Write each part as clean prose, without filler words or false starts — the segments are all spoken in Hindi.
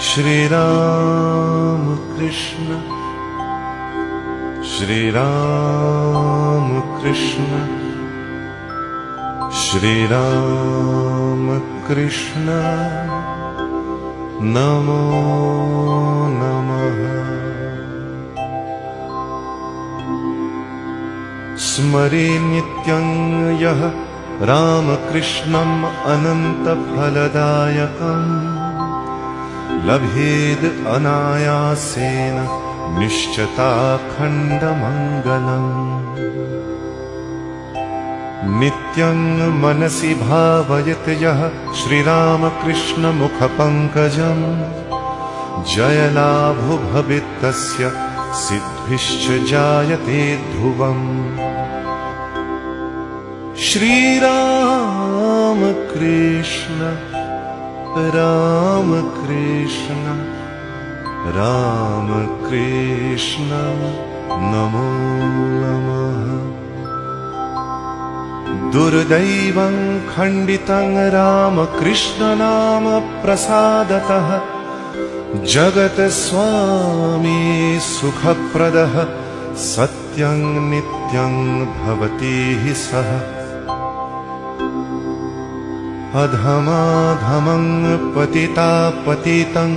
श्री राम कृष्ण श्री राम कृष्ण श्री राम कृष्ण नमो नमः। स्मरे नित्यं यः रामकृष्णम् अनन्तफलदायकम् लभेद अनायासेन निश्चताखण्डमङ्गलम्। नित्यं मनसि भावयत यः श्रीरामकृष्णमुखपङ्कजम् जयलाभो भवेत् तस्य सिद्धिश्च जायते ध्रुवम्। श्रीराम कृष्ण राम कृष्ण राम कृष्ण नमो नमः। दुर्दैवं खण्डितं रामकृष्ण नाम प्रसादतः जगत्स्वामी सुखप्रदः सत्यं नित्यं भवति हि सः। अधमाधमं पतितापतितं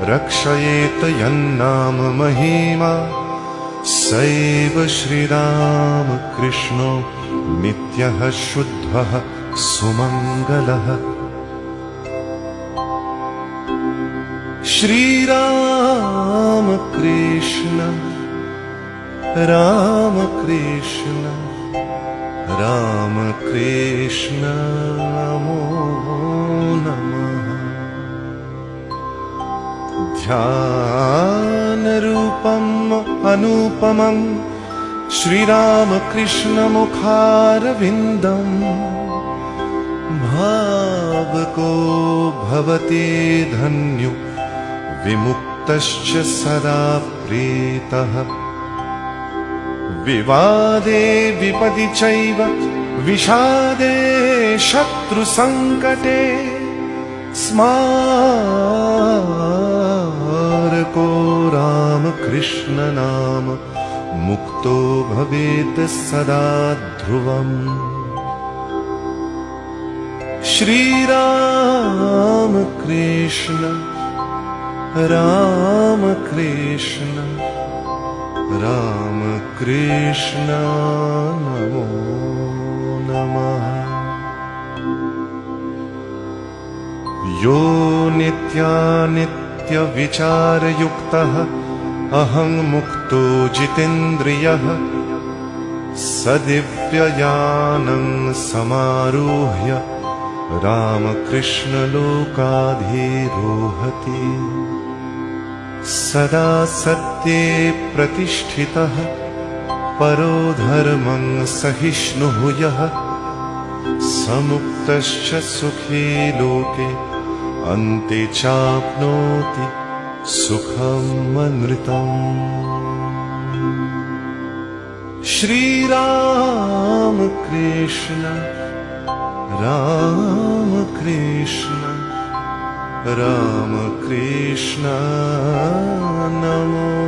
रक्षयेत यन्नाम महिमा सैव श्रीरामकृष्णो नित्यः शुद्धः सुमङ्गलः। श्रीरामकृष्ण रामकृष्ण रामकृष्ण नमो नमः। ध्यानरूपम् अनुपमं श्रीरामकृष्णमुखारविन्दम् भावको भवति धन्यो विमुक्तश्च सदा प्रीतः। विवादे विपदि चैव विषादे शत्रुसङ्कटे स्मारको रामकृष्ण नाम मुक्तो भवेत् सदा ध्रुवम्। श्रीराम कृष्ण राम कृष्ण राम कृष्ण नमो नमः। यो नित्यानित्यविचारयुक्तः अहं मुक्तो जितेन्द्रियः स दिव्ययानं समारुह्य रामकृष्णलोकाधिरोहति। सदा सत्ये प्रतिष्ठितः परो धर्मं सहिष्णुः यः समुक्तश्च सुखी लोके अन्ते चाप्नोति सुखममृतम्। श्रीराम कृष्ण राम कृष्ण राम कृष्ण नमो